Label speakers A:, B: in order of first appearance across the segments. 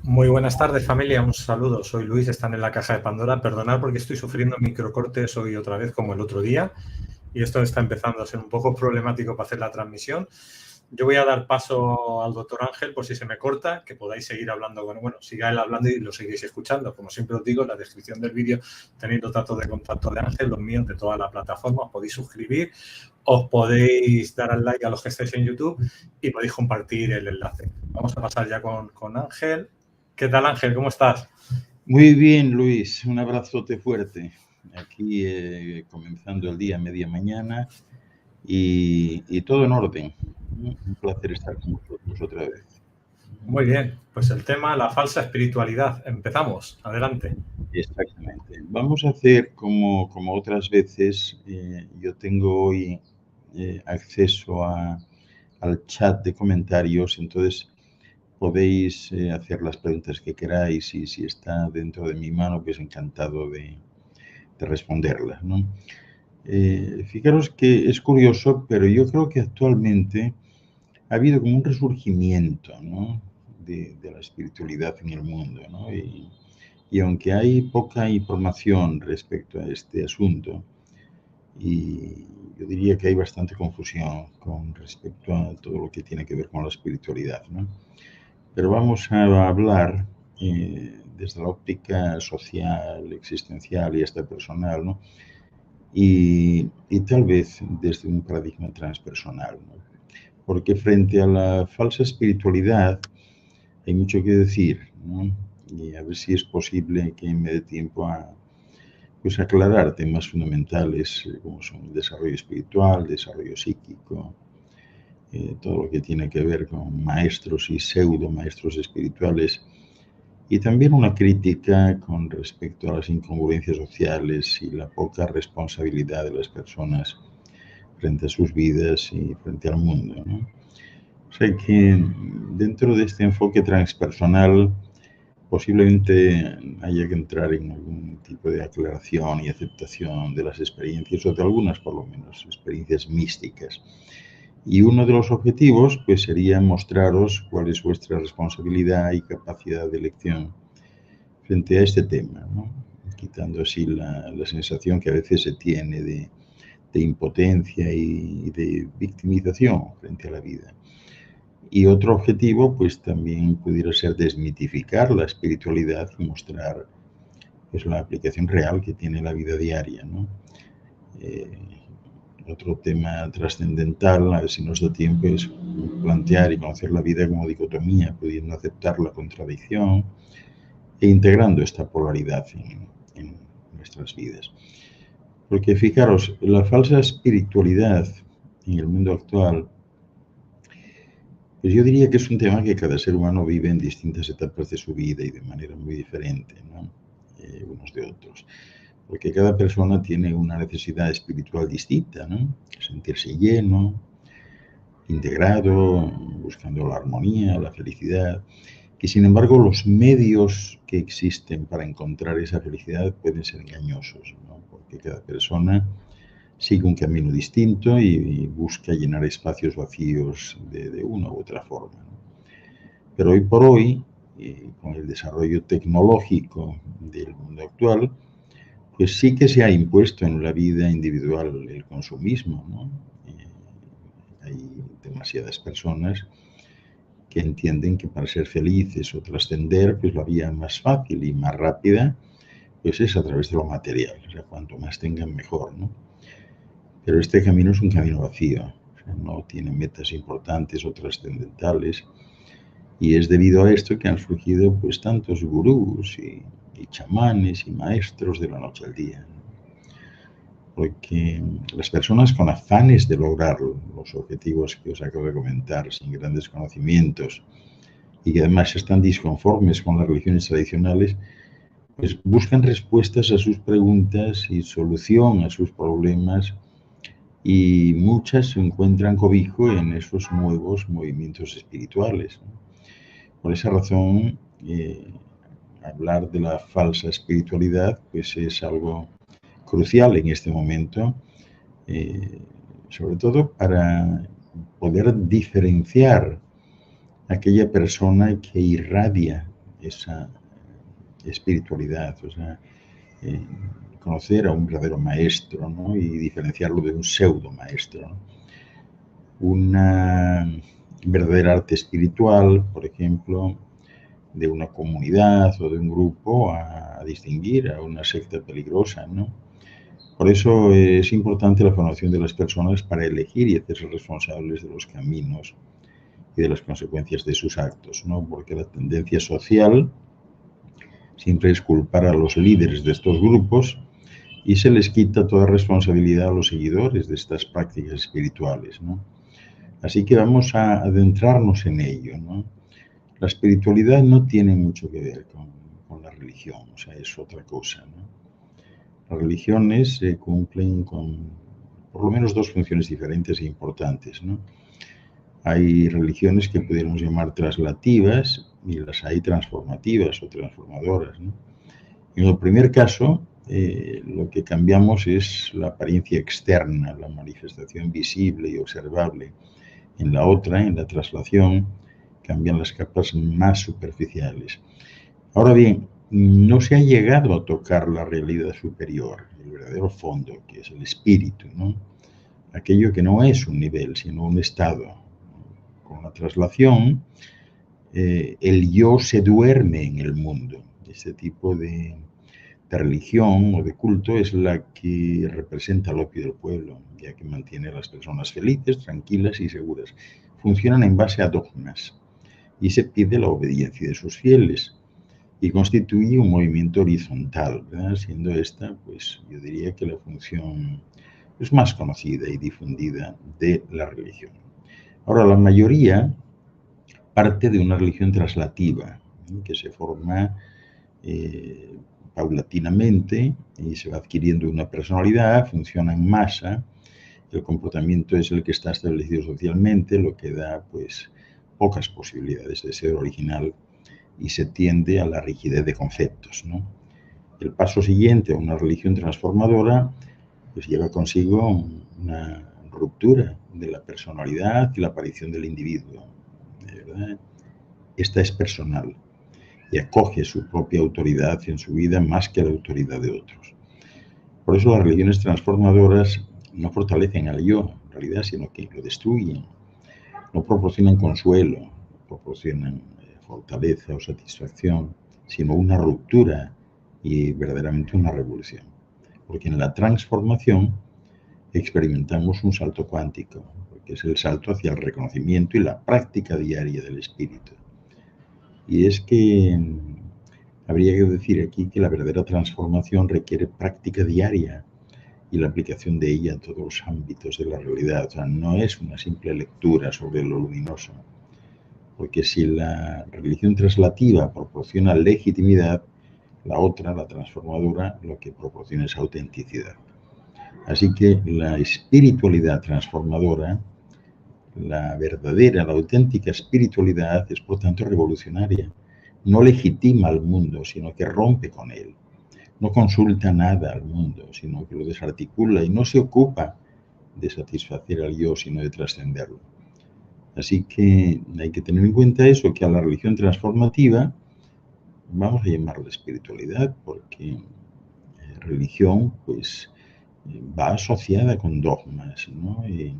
A: Muy buenas tardes, familia. Un saludo. Soy Luis, están en la caja de Pandora. Perdonad porque estoy sufriendo microcortes hoy otra vez como el otro día y esto está empezando a ser un poco problemático para hacer la transmisión. Yo voy a dar paso al doctor Ángel por si se me corta, que podáis seguir hablando. Bueno, siga él hablando y lo seguís escuchando. Como siempre os digo, en la descripción del vídeo tenéis los datos de contacto de Ángel, los míos de toda la plataforma. Os podéis suscribir, os podéis dar al like a los que estáis en YouTube y podéis compartir el enlace. Vamos a pasar ya con Ángel. ¿Qué tal, Ángel? ¿Cómo estás?
B: Muy bien, Luis. Un abrazote fuerte. Aquí comenzando el día, media mañana, y todo en orden. Un placer estar con vosotros otra vez.
A: Muy bien. Pues el tema, la falsa espiritualidad. Empezamos. Adelante.
B: Exactamente. Vamos a hacer como otras veces. Yo tengo hoy acceso al chat de comentarios, entonces podéis hacer las preguntas que queráis y si está dentro de mi mano, pues encantado de responderlas, ¿no? Fijaros que es curioso, pero yo creo que actualmente ha habido como un resurgimiento, ¿no?, de la espiritualidad en el mundo, ¿no? Y aunque hay poca información respecto a este asunto, y yo diría que hay bastante confusión con respecto a todo lo que tiene que ver con la espiritualidad, ¿no? Pero vamos a hablar desde la óptica social, existencial y hasta personal, ¿no? Y tal vez desde un paradigma transpersonal, ¿no? Porque frente a la falsa espiritualidad hay mucho que decir, ¿no? Y a ver si es posible que me dé tiempo a pues aclarar temas fundamentales como son el desarrollo espiritual, desarrollo psíquico, todo lo que tiene que ver con maestros y pseudo maestros espirituales, y también una crítica con respecto a las incongruencias sociales y la poca responsabilidad de las personas frente a sus vidas y frente al mundo, ¿no? O sea que dentro de este enfoque transpersonal posiblemente haya que entrar en algún tipo de aclaración y aceptación de las experiencias, o de algunas por lo menos, experiencias místicas. Y uno de los objetivos pues sería mostraros cuál es vuestra responsabilidad y capacidad de elección frente a este tema, ¿no? Quitando así la sensación que a veces se tiene de impotencia y de victimización frente a la vida. Y otro objetivo pues también pudiera ser desmitificar la espiritualidad y mostrar pues la aplicación real que tiene la vida diaria, ¿no? Otro tema trascendental, a ver si nos da tiempo, es plantear y conocer la vida como dicotomía, pudiendo aceptar la contradicción e integrando esta polaridad en nuestras vidas. Porque fijaros, la falsa espiritualidad en el mundo actual, pues yo diría que es un tema que cada ser humano vive en distintas etapas de su vida y de manera muy diferente, ¿no? Unos de otros. Porque cada persona tiene una necesidad espiritual distinta, ¿no? Sentirse lleno, integrado, buscando la armonía, la felicidad. Y sin embargo, los medios que existen para encontrar esa felicidad pueden ser engañosos, ¿no? Porque cada persona sigue un camino distinto y busca llenar espacios vacíos de una u otra forma, ¿no? Pero hoy por hoy, con el desarrollo tecnológico del mundo actual, pues sí que se ha impuesto en la vida individual el consumismo, ¿no? Hay demasiadas personas que entienden que para ser felices o trascender, pues la vía más fácil y más rápida, pues es a través de lo material. O sea, cuanto más tengan, mejor, ¿no? Pero este camino es un camino vacío, o sea, no tiene metas importantes o trascendentales, y es debido a esto que han surgido pues tantos gurús y chamanes y maestros de la noche al día, ¿no? Porque las personas con afanes de lograr los objetivos que os acabo de comentar, sin grandes conocimientos, y que además están disconformes con las religiones tradicionales, pues buscan respuestas a sus preguntas y solución a sus problemas, y muchas encuentran cobijo en esos nuevos movimientos espirituales, ¿no? Por esa razón, hablar de la falsa espiritualidad pues es algo crucial en este momento, sobre todo para poder diferenciar aquella persona que irradia esa espiritualidad, o sea, conocer a un verdadero maestro, ¿no? Y diferenciarlo de un pseudo maestro, ¿no? Una verdadera arte espiritual, por ejemplo, de una comunidad o de un grupo a distinguir a una secta peligrosa, ¿no? Por eso es importante la formación de las personas para elegir y hacerse responsables de los caminos y de las consecuencias de sus actos, ¿no? Porque la tendencia social siempre es culpar a los líderes de estos grupos y se les quita toda responsabilidad a los seguidores de estas prácticas espirituales, ¿no? Así que vamos a adentrarnos en ello, ¿no? La espiritualidad no tiene mucho que ver con la religión, o sea, es otra cosa, ¿no? Las religiones cumplen con por lo menos dos funciones diferentes e importantes, ¿no? Hay religiones que pudiéramos llamar translativas y las hay transformativas o transformadoras, ¿no? En el primer caso, lo que cambiamos es la apariencia externa, la manifestación visible y observable. En la otra, en la traslación, cambian las capas más superficiales. Ahora bien, no se ha llegado a tocar la realidad superior, el verdadero fondo, que es el espíritu, ¿no? Aquello que no es un nivel, sino un estado. Con la traslación, el yo se duerme en el mundo. Este tipo de religión o de culto es la que representa el opio del pueblo, ya que mantiene a las personas felices, tranquilas y seguras. Funcionan en base a dogmas y se pide la obediencia de sus fieles y constituye un movimiento horizontal, ¿verdad? Siendo esta, pues yo diría que la función es más conocida y difundida de la religión. Ahora, la mayoría parte de una religión traslativa, que se forma paulatinamente y se va adquiriendo una personalidad, funciona en masa, el comportamiento es el que está establecido socialmente, lo que da pues pocas posibilidades de ser original y se tiende a la rigidez de conceptos, ¿no? El paso siguiente a una religión transformadora pues lleva consigo una ruptura de la personalidad y la aparición del individuo, ¿verdad? Esta es personal y acoge su propia autoridad en su vida más que la autoridad de otros. Por eso las religiones transformadoras no fortalecen al yo, en realidad, sino que lo destruyen. No proporcionan consuelo, no proporcionan fortaleza o satisfacción, sino una ruptura y verdaderamente una revolución. Porque en la transformación experimentamos un salto cuántico, que es el salto hacia el reconocimiento y la práctica diaria del espíritu. Y es que habría que decir aquí que la verdadera transformación requiere práctica diaria y la aplicación de ella en todos los ámbitos de la realidad. O sea, no es una simple lectura sobre lo luminoso, porque si la religión traslativa proporciona legitimidad, la otra, la transformadora, lo que proporciona es autenticidad. Así que la espiritualidad transformadora, la verdadera, la auténtica espiritualidad es por tanto revolucionaria. No legitima al mundo, sino que rompe con él. No consulta nada al mundo, sino que lo desarticula y no se ocupa de satisfacer al yo, sino de trascenderlo. Así que hay que tener en cuenta eso, que a la religión transformativa, vamos a llamarla espiritualidad, porque religión pues va asociada con dogmas, ¿no? Y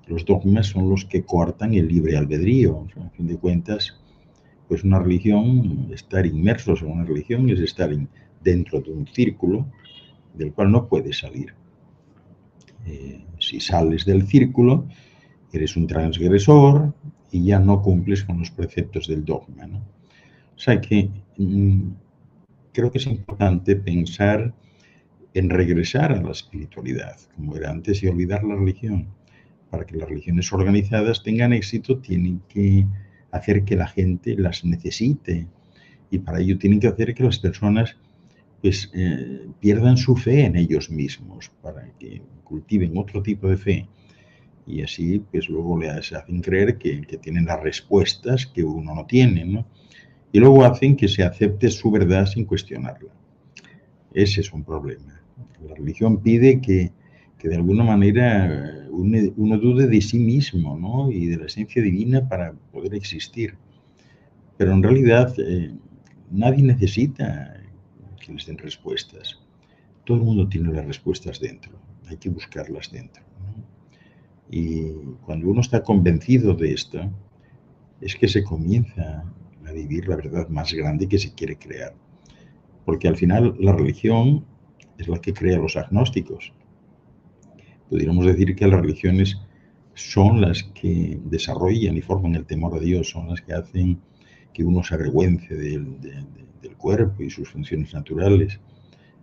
B: los dogmas son los que coartan el libre albedrío. O sea, a fin de cuentas, pues una religión, estar inmersos en una religión es estar dentro de un círculo del cual no puedes salir. Si sales del círculo, eres un transgresor y ya no cumples con los preceptos del dogma, ¿no? O sea que creo que es importante pensar en regresar a la espiritualidad, como era antes, y olvidar la religión. Para que las religiones organizadas tengan éxito, tienen que hacer que la gente las necesite. Y para ello tienen que hacer que las personas pues, pierdan su fe en ellos mismos, para que cultiven otro tipo de fe. Y así, pues luego les hacen creer que tienen las respuestas que uno no tiene, ¿no? Y luego hacen que se acepte su verdad sin cuestionarla. Ese es un problema. La religión pide que de alguna manera uno dude de sí mismo, ¿no? Y de la esencia divina para poder existir. Pero en realidad nadie necesita que les den respuestas. Todo el mundo tiene las respuestas dentro, hay que buscarlas dentro, ¿no? Y cuando uno está convencido de esto, es que se comienza a vivir la verdad más grande que se quiere crear. Porque al final la religión es la que crea a los agnósticos. Podríamos decir que las religiones son las que desarrollan y forman el temor a Dios, son las que hacen que uno se avergüence del cuerpo y sus funciones naturales.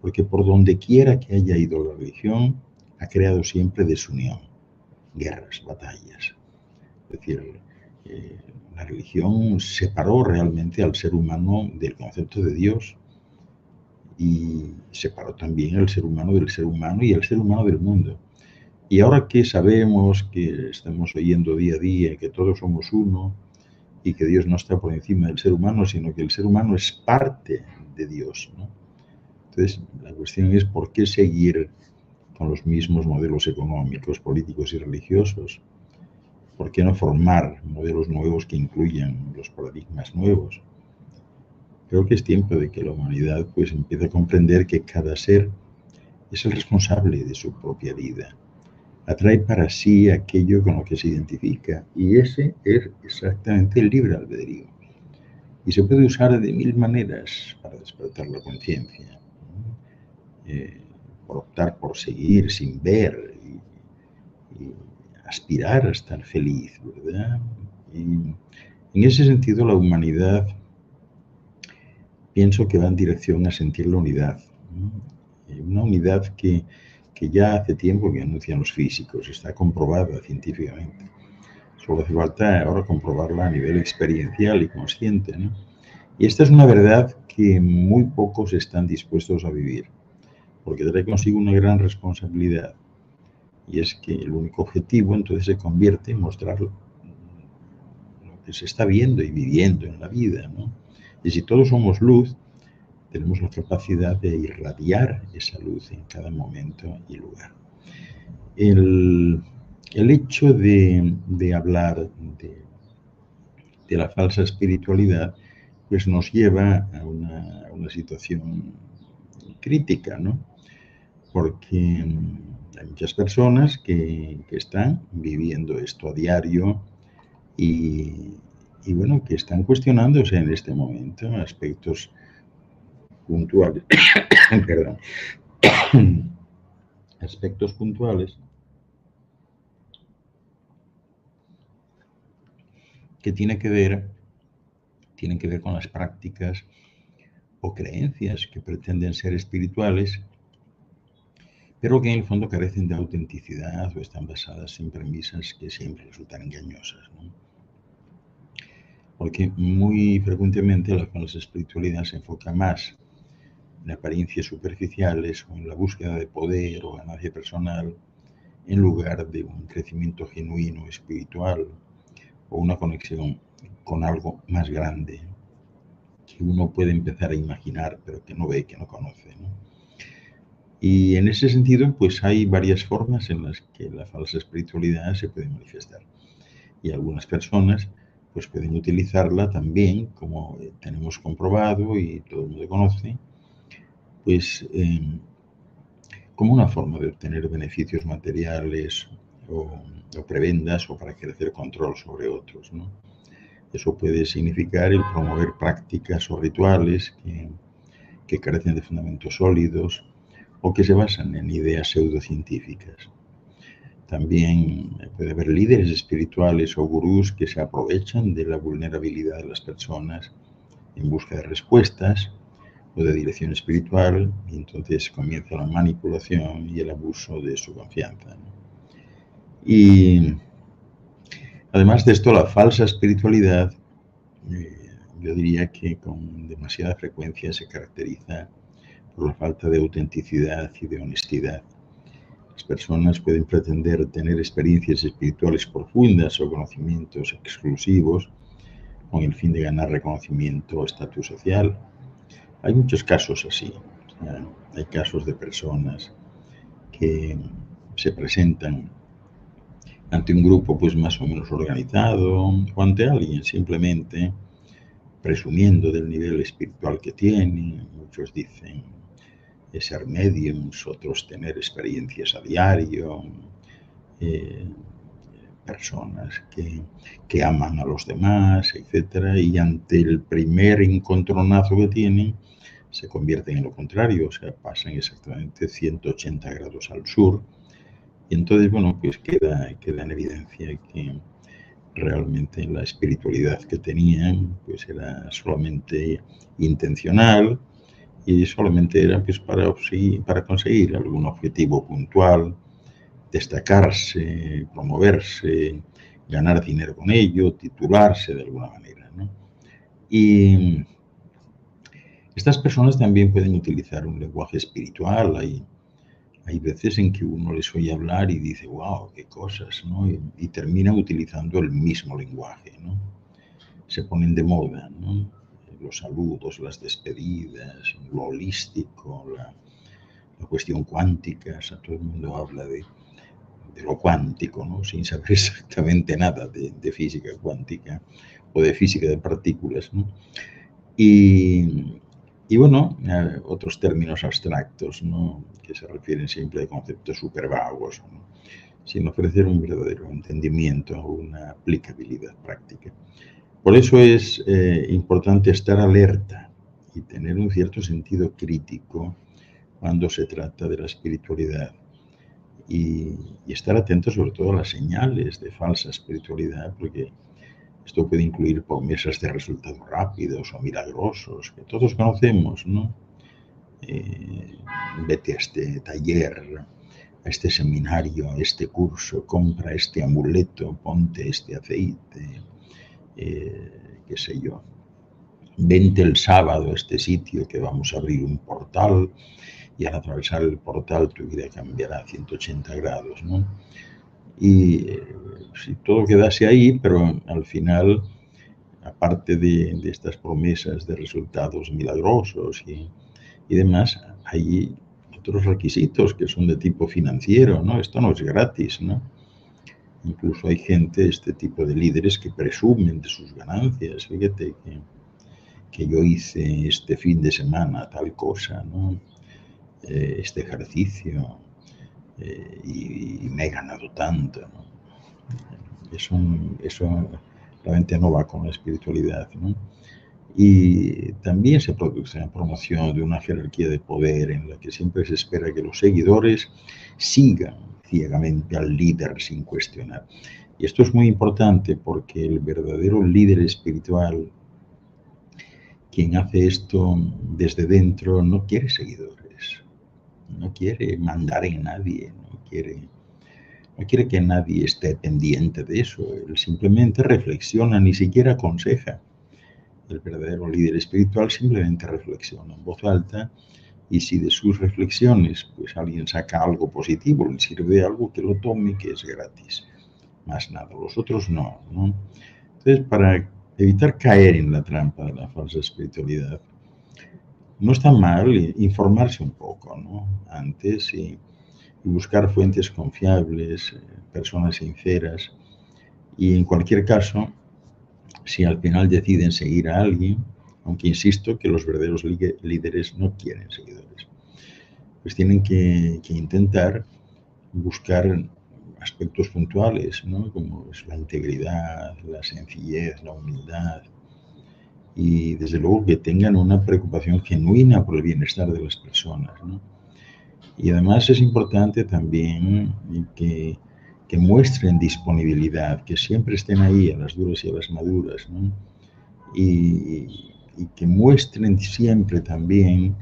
B: Porque por donde quiera que haya ido la religión, ha creado siempre desunión, guerras, batallas. Es decir, la religión separó realmente al ser humano del concepto de Dios y separó también al ser humano del ser humano y al ser humano del mundo. Y ahora que sabemos, que estamos oyendo día a día, que todos somos uno y que Dios no está por encima del ser humano, sino que el ser humano es parte de Dios, ¿no? Entonces, la cuestión es por qué seguir con los mismos modelos económicos, políticos y religiosos. ¿Por qué no formar modelos nuevos que incluyan los paradigmas nuevos? Creo que es tiempo de que la humanidad pues empiece a comprender que cada ser es el responsable de su propia vida. Atrae para sí aquello con lo que se identifica y ese es exactamente el libre albedrío. Y se puede usar de mil maneras para despertar la conciencia. Por optar por seguir sin ver y aspirar a estar feliz, ¿verdad? Y en ese sentido la humanidad pienso que va en dirección a sentir la unidad, ¿no? Una unidad que ya hace tiempo que anuncian los físicos, está comprobada científicamente. Solo hace falta ahora comprobarla a nivel experiencial y consciente, ¿no? Y esta es una verdad que muy pocos están dispuestos a vivir, porque trae consigo una gran responsabilidad. Y es que el único objetivo entonces se convierte en mostrar lo que se está viendo y viviendo en la vida, ¿no? Y si todos somos luz, tenemos la capacidad de irradiar esa luz en cada momento y lugar. El hecho de hablar de la falsa espiritualidad pues nos lleva a una situación crítica, ¿no? Porque hay muchas personas que están viviendo esto a diario y bueno, que están cuestionándose en este momento aspectos puntuales, perdón, aspectos puntuales que tienen que ver con las prácticas o creencias que pretenden ser espirituales, pero que en el fondo carecen de autenticidad o están basadas en premisas que siempre resultan engañosas, ¿no? Porque muy frecuentemente la falsa espiritualidad se enfoca más en apariencias superficiales o en la búsqueda de poder o ganancia personal, en lugar de un crecimiento genuino espiritual o una conexión con algo más grande que uno puede empezar a imaginar, pero que no ve, que no conoce, ¿no? Y en ese sentido, pues hay varias formas en las que la falsa espiritualidad se puede manifestar. Y algunas personas pues pueden utilizarla también, como tenemos comprobado y todo el mundo conoce, pues como una forma de obtener beneficios materiales o prebendas o para ejercer control sobre otros, ¿no? Eso puede significar el promover prácticas o rituales que carecen de fundamentos sólidos o que se basan en ideas pseudocientíficas. También puede haber líderes espirituales o gurús que se aprovechan de la vulnerabilidad de las personas en busca de respuestas o de dirección espiritual, y entonces comienza la manipulación y el abuso de su confianza, ¿no? Y además de esto, la falsa espiritualidad, yo diría que con demasiada frecuencia se caracteriza por la falta de autenticidad y de honestidad. Las personas pueden pretender tener experiencias espirituales profundas o conocimientos exclusivos con el fin de ganar reconocimiento o estatus social. Hay muchos casos así. Hay casos de personas que se presentan ante un grupo pues más o menos organizado o ante alguien simplemente presumiendo del nivel espiritual que tienen. Muchos dicen ser mediums, otros tener experiencias a diario, personas que aman a los demás, etc. Y ante el primer encontronazo que tienen, se convierten en lo contrario, o sea, pasan exactamente 180 grados al sur. Y entonces, bueno, pues queda en evidencia que realmente la espiritualidad que tenían pues era solamente intencional y solamente era pues para conseguir algún objetivo puntual, destacarse, promoverse, ganar dinero con ello, titularse de alguna manera, ¿no? Y estas personas también pueden utilizar un lenguaje espiritual. Hay veces en que uno les oye hablar y dice, wow, qué cosas, ¿no? Y terminan utilizando el mismo lenguaje, ¿no? Se ponen de moda, ¿no? Los saludos, las despedidas, lo holístico, la cuestión cuántica. O sea, todo el mundo habla de lo cuántico, ¿no? Sin saber exactamente nada de física cuántica o de física de partículas, ¿no? Y bueno, otros términos abstractos, ¿no? Que se refieren siempre a conceptos súper vagos, ¿no? Sin ofrecer un verdadero entendimiento o una aplicabilidad práctica. Por eso es importante estar alerta y tener un cierto sentido crítico cuando se trata de la espiritualidad y estar atento sobre todo a las señales de falsa espiritualidad, porque esto puede incluir promesas de resultados rápidos o milagrosos, que todos conocemos, ¿no? Vete a este taller, a este seminario, a este curso, compra este amuleto, ponte este aceite, qué sé yo. Vente el sábado a este sitio que vamos a abrir un portal y al atravesar el portal tu vida cambiará a 180 grados, ¿no? Y si todo quedase ahí, pero al final, aparte de estas promesas de resultados milagrosos y demás, hay otros requisitos que son de tipo financiero, ¿no? Esto no es gratis, ¿no? Incluso hay gente, este tipo de líderes, que presumen de sus ganancias. Fíjate que yo hice este fin de semana tal cosa, ¿no? Este ejercicio y me he ganado tanto, ¿no? Eso realmente no va con la espiritualidad, ¿no? Y también se produce la promoción de una jerarquía de poder en la que siempre se espera que los seguidores sigan ciegamente al líder sin cuestionar. Y esto es muy importante porque el verdadero líder espiritual, quien hace esto desde dentro, no quiere seguidores, no quiere mandar en nadie, no quiere que nadie esté pendiente de eso. Él simplemente reflexiona, ni siquiera aconseja. El verdadero líder espiritual simplemente reflexiona en voz alta, y si de sus reflexiones pues alguien saca algo positivo, le sirve de algo, que lo tome, que es gratis. Más nada, los otros no, ¿no? Entonces, para evitar caer en la trampa de la falsa espiritualidad, no está mal informarse un poco, ¿no? Antes y buscar fuentes confiables, personas sinceras. Y en cualquier caso, si al final deciden seguir a alguien, aunque insisto que los verdaderos líderes no quieren seguidores, pues tienen que intentar buscar aspectos puntuales, ¿no? Como es la integridad, la sencillez, la humildad, y desde luego que tengan una preocupación genuina por el bienestar de las personas, ¿no? Y además es importante también que muestren disponibilidad, que siempre estén ahí a las duras y a las maduras, ¿no? Y que muestren siempre también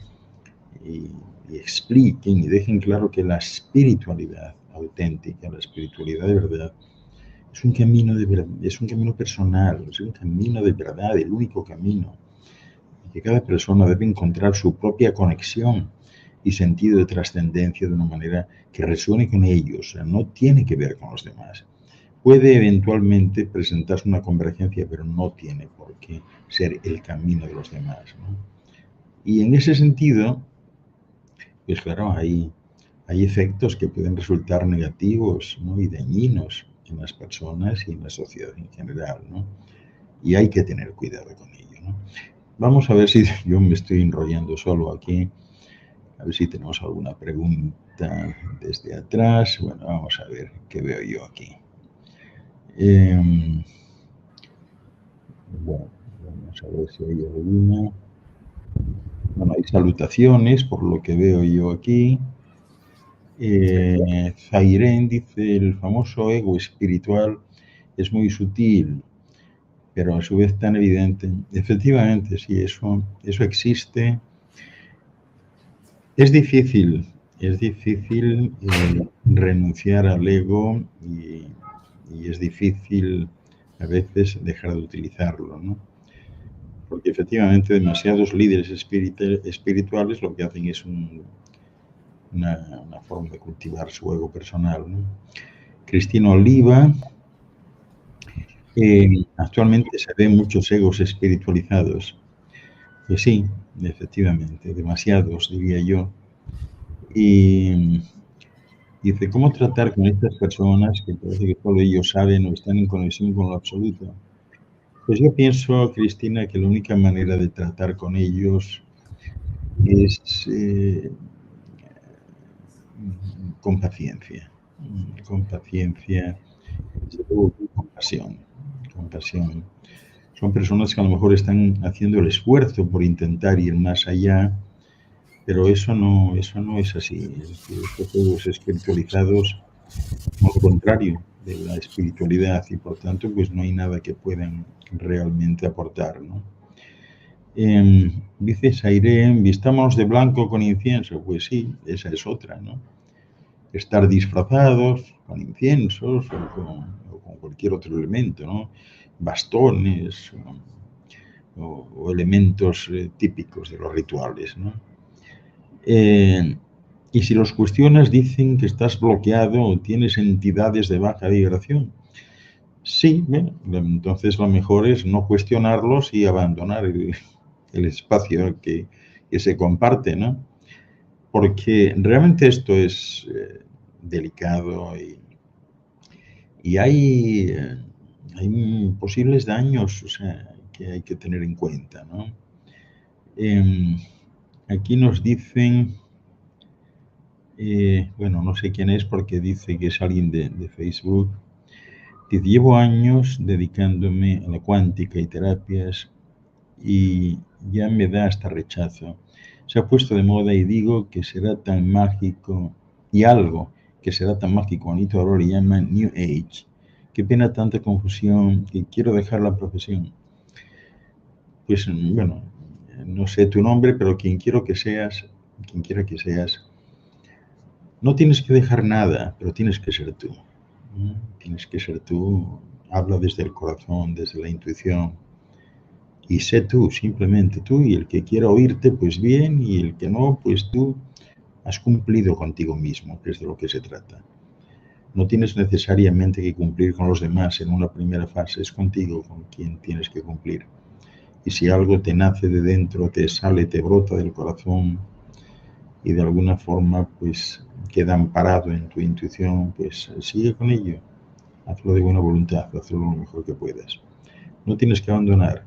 B: y expliquen y dejen claro que la espiritualidad auténtica, la espiritualidad de verdad, es un camino es un camino personal, es un camino de verdad, el único camino. Y que cada persona debe encontrar su propia conexión y sentido de trascendencia de una manera que resuene con ellos, o sea, no tiene que ver con los demás. Puede eventualmente presentarse una convergencia, pero no tiene por qué ser el camino de los demás, ¿no? Y en ese sentido, pues claro, hay efectos que pueden resultar negativos, ¿no? Y dañinos en las personas y en la sociedad en general, ¿no? Y hay que tener cuidado con ello, ¿no? Vamos a ver si yo me estoy enrollando solo aquí. A ver si tenemos alguna pregunta desde atrás. Bueno, vamos a ver qué veo yo aquí. Bueno, vamos a ver si hay alguna. Bueno, hay salutaciones, por lo que veo yo aquí. Zairén dice, el famoso ego espiritual es muy sutil, pero a su vez tan evidente. Efectivamente, sí, eso existe. Es difícil renunciar al ego y es difícil a veces dejar de utilizarlo, ¿no? Porque efectivamente demasiados líderes espirituales lo que hacen es una forma de cultivar su ego personal, ¿no? Cristina Oliva, actualmente se ven muchos egos espiritualizados. Pues sí, efectivamente, demasiados, diría yo. Y dice, ¿cómo tratar con estas personas que parece que solo ellos saben o están en conexión con lo absoluto? Pues yo pienso, Cristina, que la única manera de tratar con ellos es con paciencia, desde luego con compasión. Son personas que a lo mejor están haciendo el esfuerzo por intentar ir más allá, pero eso no es así. Estos egos espiritualizados son lo contrario de la espiritualidad y por tanto pues no hay nada que puedan realmente aportar, ¿no? Dice Sairén, vistámonos de blanco con incienso. Pues sí, esa es otra, ¿no? Estar disfrazados con inciensos o con cualquier otro elemento, ¿no? Bastones o elementos típicos de los rituales, ¿no? Y si los cuestionas dicen que estás bloqueado o tienes entidades de baja vibración. Sí, bueno, entonces lo mejor es no cuestionarlos y abandonar el espacio que se comparte, ¿no? Porque realmente esto es delicado y hay posibles daños, o sea, que hay que tener en cuenta, ¿no? Aquí nos dicen, bueno, no sé quién es porque dice que es alguien de Facebook. Dice, llevo años dedicándome a la cuántica y terapias y ya me da hasta rechazo. Se ha puesto de moda y digo que será tan mágico y algo que será tan mágico, Anita Aurora le llama New Age. Qué pena tanta confusión que quiero dejar la profesión. Pues bueno, no sé tu nombre, pero quien quiera que seas, no tienes que dejar nada, pero tienes que ser tú. Tienes que ser tú, habla desde el corazón, desde la intuición. Y sé tú, simplemente tú, y el que quiera oírte, pues bien, y el que no, pues tú has cumplido contigo mismo, que es de lo que se trata. No tienes necesariamente que cumplir con los demás en una primera fase, es contigo con quien tienes que cumplir. Y si algo te nace de dentro, te sale, te brota del corazón y de alguna forma pues queda amparado en tu intuición, pues sigue con ello. Hazlo de buena voluntad, hazlo lo mejor que puedas. No tienes que abandonar.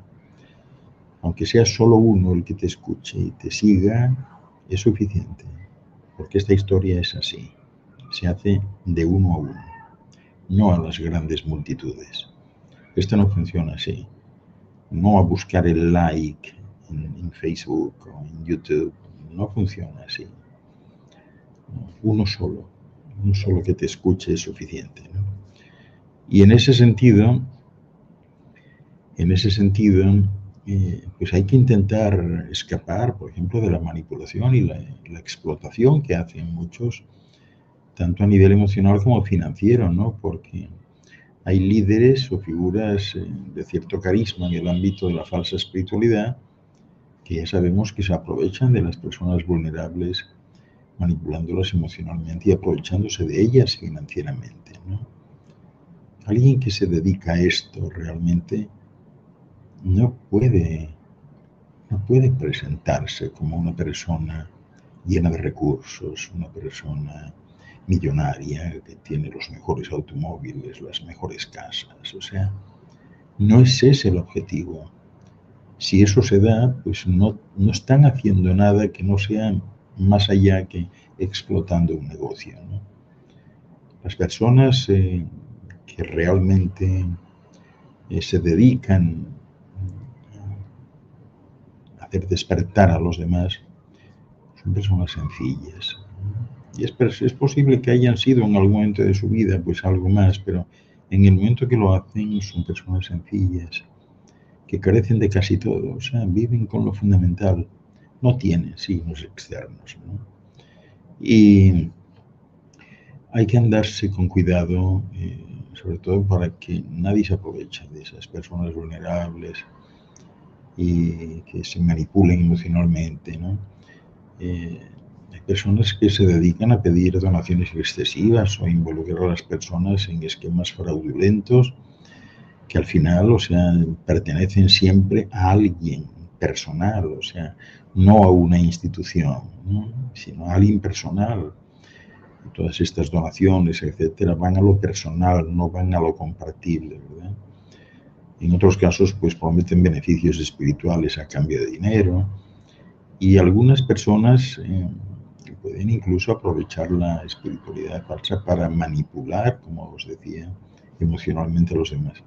B: Aunque sea solo uno el que te escuche y te siga, es suficiente. Porque esta historia es así. Se hace de uno a uno, no a las grandes multitudes. Esto no funciona así. No a buscar el like en Facebook o en YouTube. No funciona así. Uno solo que te escuche es suficiente, ¿no? Y en ese sentido, pues hay que intentar escapar, por ejemplo, de la manipulación y la explotación que hacen muchos, tanto a nivel emocional como financiero, ¿no? Porque hay líderes o figuras de cierto carisma en el ámbito de la falsa espiritualidad que ya sabemos que se aprovechan de las personas vulnerables, manipulándolas emocionalmente y aprovechándose de ellas financieramente, ¿no? Alguien que se dedica a esto realmente no puede presentarse como una persona llena de recursos, una persona millonaria que tiene los mejores automóviles, las mejores casas. O sea, no es ese el objetivo. Si eso se da, pues no están haciendo nada que no sea más allá que explotando un negocio, ¿no? Las personas que realmente se dedican a hacer despertar a los demás son personas sencillas. Y es posible que hayan sido en algún momento de su vida pues algo más, pero en el momento que lo hacen son personas sencillas, que carecen de casi todo, o sea, viven con lo fundamental. No tienen signos externos, ¿no? Y hay que andarse con cuidado, sobre todo para que nadie se aproveche de esas personas vulnerables y que se manipulen emocionalmente, ¿no? Hay personas que se dedican a pedir donaciones excesivas o involucrar a las personas en esquemas fraudulentos que al final, o sea, pertenecen siempre a alguien personal, o sea, no a una institución, ¿no? Sino a alguien personal. Todas estas donaciones, etcétera, van a lo personal, no van a lo compartible, ¿verdad? En otros casos, pues prometen beneficios espirituales a cambio de dinero, y algunas personas pueden incluso aprovechar la espiritualidad falsa para manipular, como os decía, emocionalmente a los demás.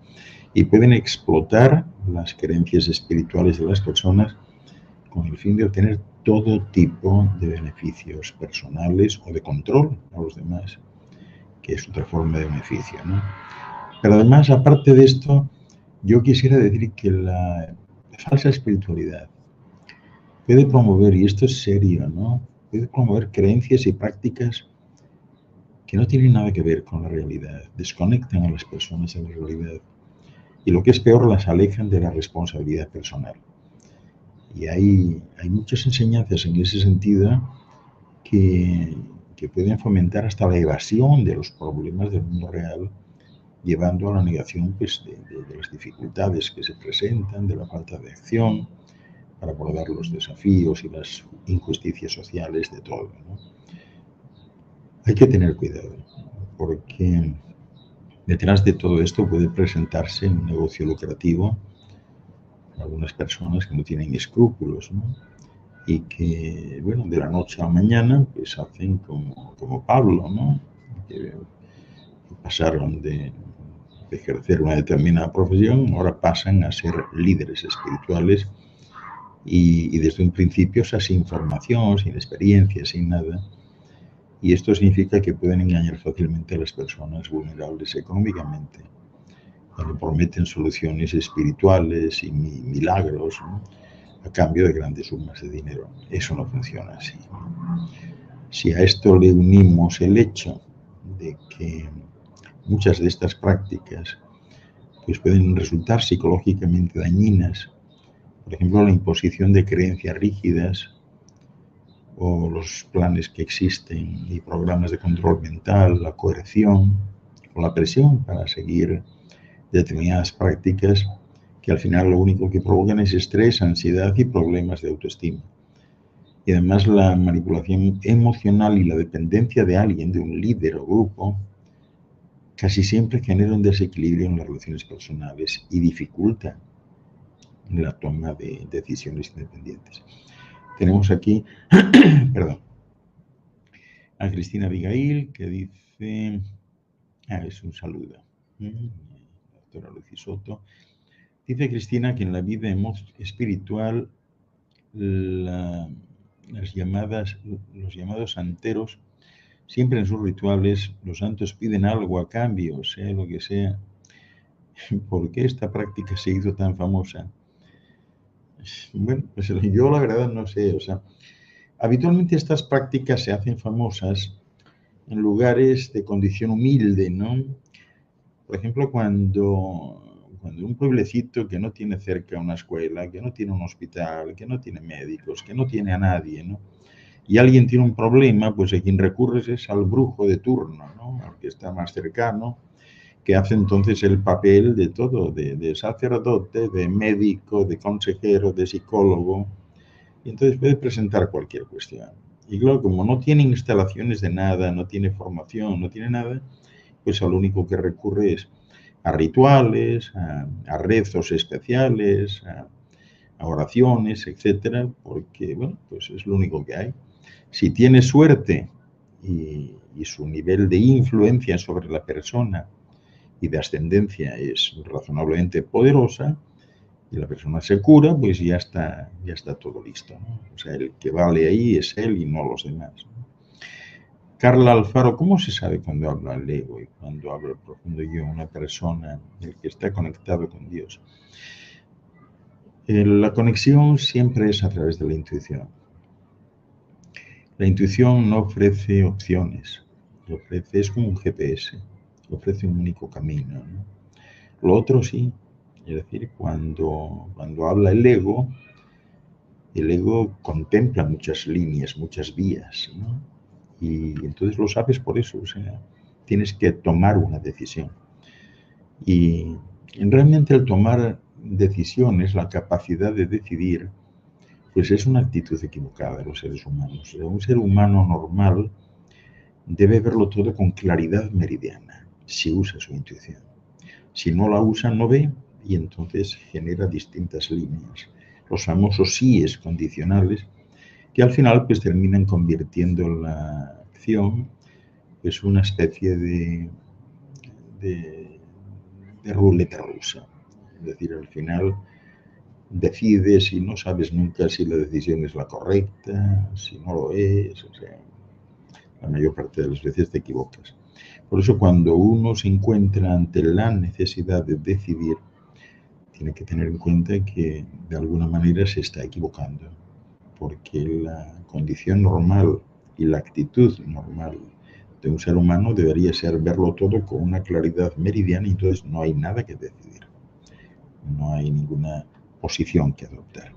B: Y pueden explotar las creencias espirituales de las personas con el fin de obtener todo tipo de beneficios personales o de control a los demás, que es otra forma de beneficio, ¿no? Pero además, aparte de esto, yo quisiera decir que la falsa espiritualidad puede promover, y esto es serio, ¿no? Puede promover creencias y prácticas que no tienen nada que ver con la realidad, desconectan a las personas de la realidad y, lo que es peor, las alejan de la responsabilidad personal. Y hay muchas enseñanzas en ese sentido que pueden fomentar hasta la evasión de los problemas del mundo real, llevando a la negación pues, de las dificultades que se presentan, de la falta de acción para abordar los desafíos y las injusticias sociales de todo, ¿no? Hay que tener cuidado, porque detrás de todo esto puede presentarse un negocio lucrativo, algunas personas que no tienen escrúpulos, ¿no? Y que, bueno, de la noche a la mañana, pues hacen como Pablo, ¿no? Que pasaron de ejercer una determinada profesión, ahora pasan a ser líderes espirituales y desde un principio, o sea, sin formación, sin experiencia, sin nada. Y esto significa que pueden engañar fácilmente a las personas vulnerables económicamente, cuando prometen soluciones espirituales y milagros, ¿no? A cambio de grandes sumas de dinero. Eso no funciona así. Si a esto le unimos el hecho de que muchas de estas prácticas pues pueden resultar psicológicamente dañinas, por ejemplo, la imposición de creencias rígidas o los planes que existen y programas de control mental, la coerción o la presión para seguir determinadas prácticas que al final lo único que provocan es estrés, ansiedad y problemas de autoestima. Y además la manipulación emocional y la dependencia de alguien, de un líder o grupo, casi siempre genera un desequilibrio en las relaciones personales y dificulta la toma de decisiones independientes. Tenemos aquí, perdón, a Cristina Abigail, que dice, es un saludo, doctora Lucy Soto. Dice Cristina que en la vida espiritual los llamados santeros, siempre en sus rituales, los santos piden algo a cambio, sea lo que sea. ¿Por qué esta práctica se hizo tan famosa? Bueno, pues yo la verdad no sé, o sea, habitualmente estas prácticas se hacen famosas en lugares de condición humilde, ¿no? Por ejemplo, cuando un pueblecito que no tiene cerca una escuela, que no tiene un hospital, que no tiene médicos, que no tiene a nadie, ¿no? Y alguien tiene un problema, pues a quien recurres es al brujo de turno, ¿no? Al que está más cercano, que hace entonces el papel de todo, de sacerdote, de médico, de consejero, de psicólogo, y entonces puede presentar cualquier cuestión. Y claro, como no tiene instalaciones de nada, no tiene formación, no tiene nada, pues al único que recurre es a rituales, a rezos especiales, a oraciones, etcétera, porque, bueno, pues es lo único que hay. Si tiene suerte y su nivel de influencia sobre la persona y de ascendencia es razonablemente poderosa, y la persona se cura, pues ya está todo listo, ¿no? O sea, el que vale ahí es él y no los demás, ¿no? Carla Alfaro, ¿cómo se sabe cuando habla el ego y cuando habla el profundo yo, una persona, el que está conectado con Dios? La conexión siempre es a través de la intuición. La intuición no ofrece opciones, es como un GPS, ofrece un único camino, ¿no? Lo otro sí, es decir, cuando habla el ego contempla muchas líneas, muchas vías, ¿no? Y entonces lo sabes por eso, o sea, tienes que tomar una decisión. Y realmente el tomar decisiones, la capacidad de decidir, pues es una actitud equivocada de los seres humanos. Un ser humano normal debe verlo todo con claridad meridiana, si usa su intuición. Si no la usa, no ve y entonces genera distintas líneas. Los famosos síes condicionales, que al final pues terminan convirtiendo la acción pues una especie de ruleta rusa. Es decir, al final decides y no sabes nunca si la decisión es la correcta, si no lo es, o sea, la mayor parte de las veces te equivocas. Por eso cuando uno se encuentra ante la necesidad de decidir, tiene que tener en cuenta que de alguna manera se está equivocando, porque la condición normal y la actitud normal de un ser humano debería ser verlo todo con una claridad meridiana y entonces no hay nada que decidir, no hay ninguna posición que adoptar.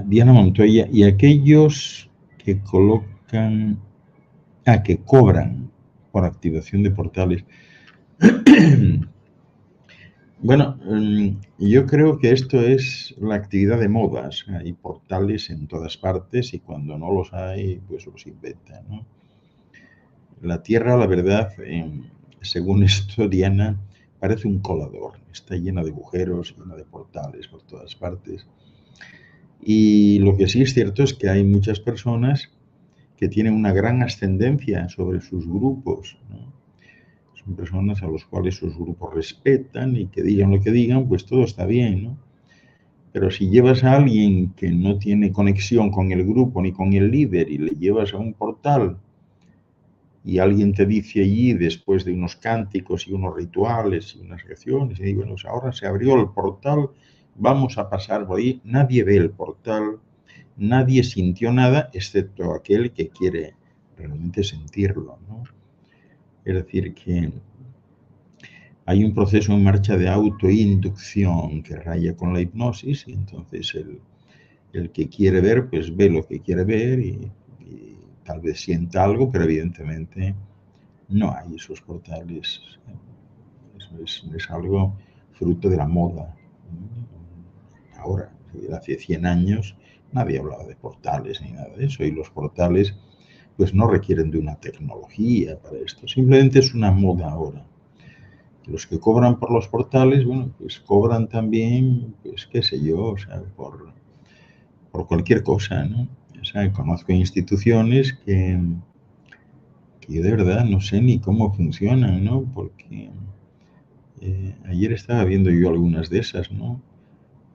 B: Diana Montoya, y aquellos que que cobran por activación de portales. Bueno, yo creo que esto es la actividad de modas. Hay portales en todas partes y cuando no los hay, pues los inventan, ¿no? La Tierra, la verdad, según esto, Diana, parece un colador. Está llena de agujeros, llena de portales por todas partes. Y lo que sí es cierto es que hay muchas personas que tienen una gran ascendencia sobre sus grupos, ¿no? Son personas a los cuales sus grupos respetan y que digan lo que digan, pues todo está bien, ¿no? Pero si llevas a alguien que no tiene conexión con el grupo ni con el líder y le llevas a un portal y alguien te dice allí, después de unos cánticos y unos rituales y unas acciones, y bueno, pues ahora se abrió el portal, vamos a pasar por ahí, nadie ve el portal, nadie sintió nada, excepto aquel que quiere realmente sentirlo, ¿no? Es decir, que hay un proceso en marcha de autoinducción que raya con la hipnosis y entonces el que quiere ver, pues ve lo que quiere ver y tal vez sienta algo, pero evidentemente no hay esos portales. Es algo fruto de la moda. Ahora, hace 100 años nadie hablaba de portales ni nada de eso y los portales pues no requieren de una tecnología para esto, simplemente es una moda ahora. Los que cobran por los portales, bueno, pues cobran también, pues qué sé yo, o sea, por cualquier cosa, ¿no? O sea, conozco instituciones que yo de verdad no sé ni cómo funcionan, ¿no? Porque ayer estaba viendo yo algunas de esas, ¿no?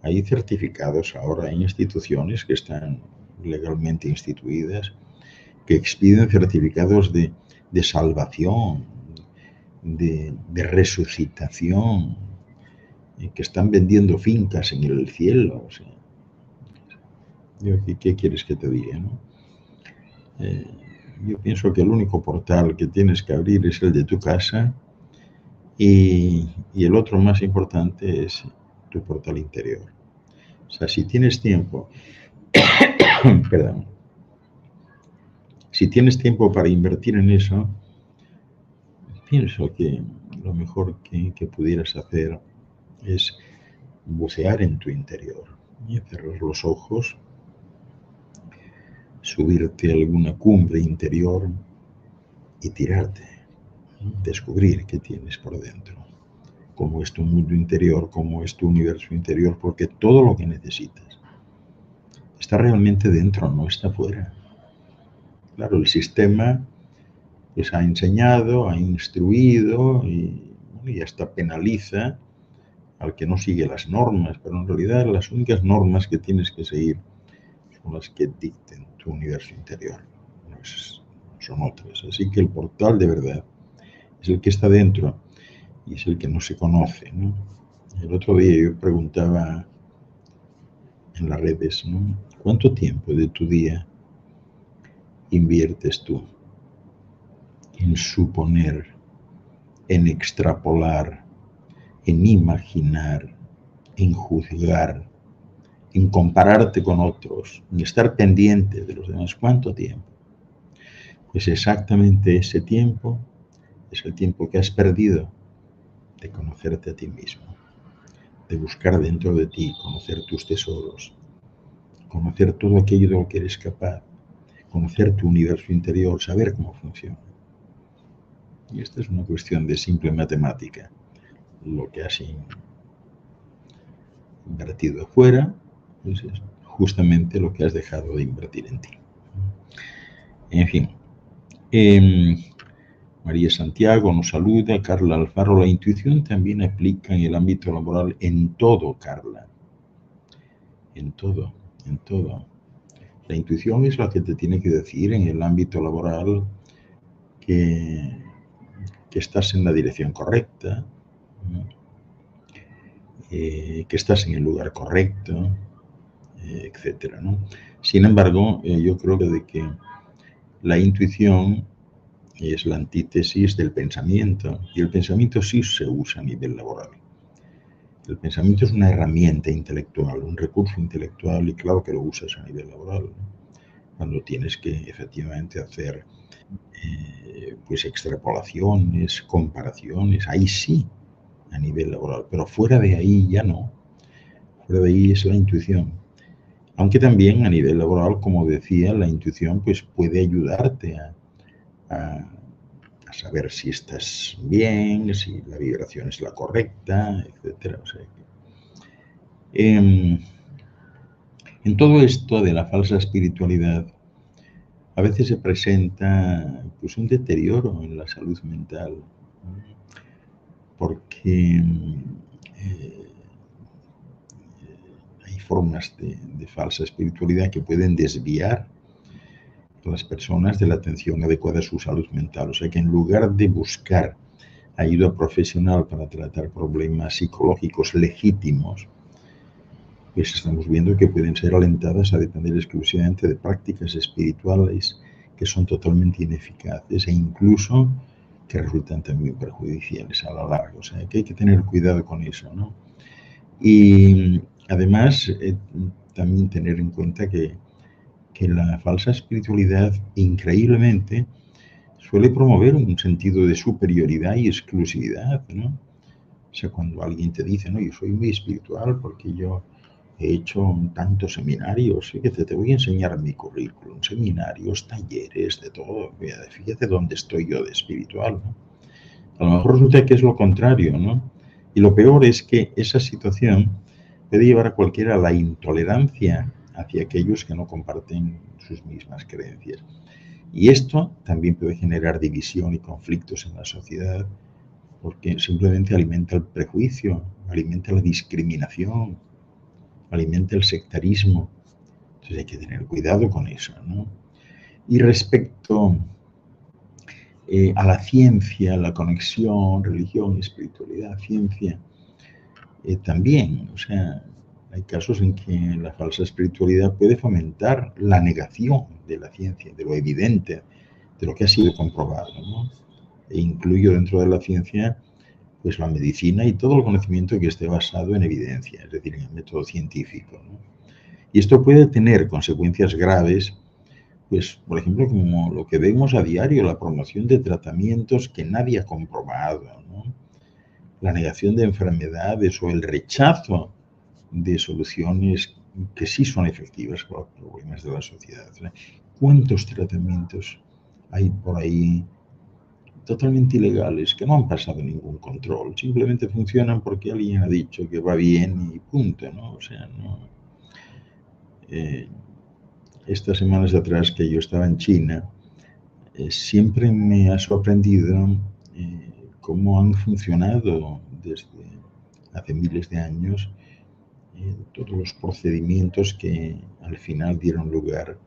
B: Hay certificados ahora, hay instituciones que están legalmente instituidas, que expiden certificados de salvación, de resucitación, que están vendiendo fincas en el cielo. O sea, ¿qué quieres que te diga, no? Yo pienso que el único portal que tienes que abrir es el de tu casa y el otro más importante es tu portal interior. O sea, si tienes tiempo, perdón, si tienes tiempo para invertir en eso, pienso que lo mejor que pudieras hacer es bucear en tu interior y cerrar los ojos, subirte a alguna cumbre interior y tirarte, descubrir qué tienes por dentro. cómo es tu mundo interior, cómo es tu universo interior, porque todo lo que necesitas está realmente dentro, no está fuera. Claro, el sistema pues ha enseñado, ha instruido y hasta penaliza al que no sigue las normas, pero en realidad las únicas normas que tienes que seguir son las que dicten tu universo interior, no son otras. Así que el portal de verdad es el que está dentro y es el que no se conoce, ¿no? El otro día yo preguntaba en las redes, ¿no? ¿Cuánto tiempo de tu día inviertes tú en suponer, en extrapolar, en imaginar, en juzgar, en compararte con otros, en estar pendiente de los demás? ¿Cuánto tiempo? Pues exactamente ese tiempo es el tiempo que has perdido de conocerte a ti mismo, de buscar dentro de ti, conocer tus tesoros, conocer todo aquello de lo que eres capaz, conocer tu universo interior, saber cómo funciona. Y esta es una cuestión de simple matemática. Lo que has invertido afuera, pues es justamente lo que has dejado de invertir en ti. En fin, María Santiago nos saluda, Carla Alfaro, la intuición también aplica en el ámbito laboral, en todo, Carla, en todo, en todo. La intuición es la que te tiene que decir en el ámbito laboral que estás en la dirección correcta, que estás en el lugar correcto, etcétera, ¿no? Sin embargo, yo creo que la intuición es la antítesis del pensamiento, y el pensamiento sí se usa a nivel laboral. El pensamiento es una herramienta intelectual, un recurso intelectual, y claro que lo usas a nivel laboral, ¿no? Cuando tienes que efectivamente hacer pues extrapolaciones, comparaciones, ahí sí, a nivel laboral, pero fuera de ahí ya no. Fuera de ahí es la intuición. Aunque también a nivel laboral, como decía, la intuición pues puede ayudarte a saber si estás bien, si la vibración es la correcta, etcétera. O sea, en todo esto de la falsa espiritualidad, a veces se presenta pues un deterioro en la salud mental, porque hay formas de falsa espiritualidad que pueden desviar a las personas de la atención adecuada a su salud mental. O sea que en lugar de buscar ayuda profesional para tratar problemas psicológicos legítimos, pues estamos viendo que pueden ser alentadas a depender exclusivamente de prácticas espirituales que son totalmente ineficaces e incluso que resultan también perjudiciales a la larga. O sea que hay que tener cuidado con eso, ¿no? Y además también tener en cuenta que la falsa espiritualidad increíblemente suele promover un sentido de superioridad y exclusividad, ¿no? O sea, cuando alguien te dice, no, yo soy muy espiritual porque yo he hecho tantos seminarios, fíjate, te voy a enseñar mi currículum, seminarios, talleres, de todo, fíjate dónde estoy yo de espiritual, ¿no? A lo mejor resulta que es lo contrario, ¿no? Y lo peor es que esa situación puede llevar a cualquiera a la intolerancia hacia aquellos que no comparten sus mismas creencias. Y esto también puede generar división y conflictos en la sociedad, porque simplemente alimenta el prejuicio, alimenta la discriminación, alimenta el sectarismo. Entonces hay que tener cuidado con eso, ¿no? Y respecto a la ciencia, la conexión, religión, espiritualidad, ciencia, también, o sea, hay casos en que la falsa espiritualidad puede fomentar la negación de la ciencia, de lo evidente, de lo que ha sido comprobado, ¿no? E incluyo dentro de la ciencia pues la medicina y todo el conocimiento que esté basado en evidencia, es decir, en el método científico, ¿no? Y esto puede tener consecuencias graves, pues, por ejemplo, como lo que vemos a diario, la promoción de tratamientos que nadie ha comprobado, ¿no? La negación de enfermedades o el rechazo de soluciones que sí son efectivas para los problemas de la sociedad. ¿Cuántos tratamientos hay por ahí totalmente ilegales, que no han pasado ningún control, simplemente funcionan porque alguien ha dicho que va bien y punto, ¿no? O sea, no. Estas semanas atrás que yo estaba en China, siempre me ha sorprendido cómo han funcionado desde hace miles de años todos los procedimientos que al final dieron lugar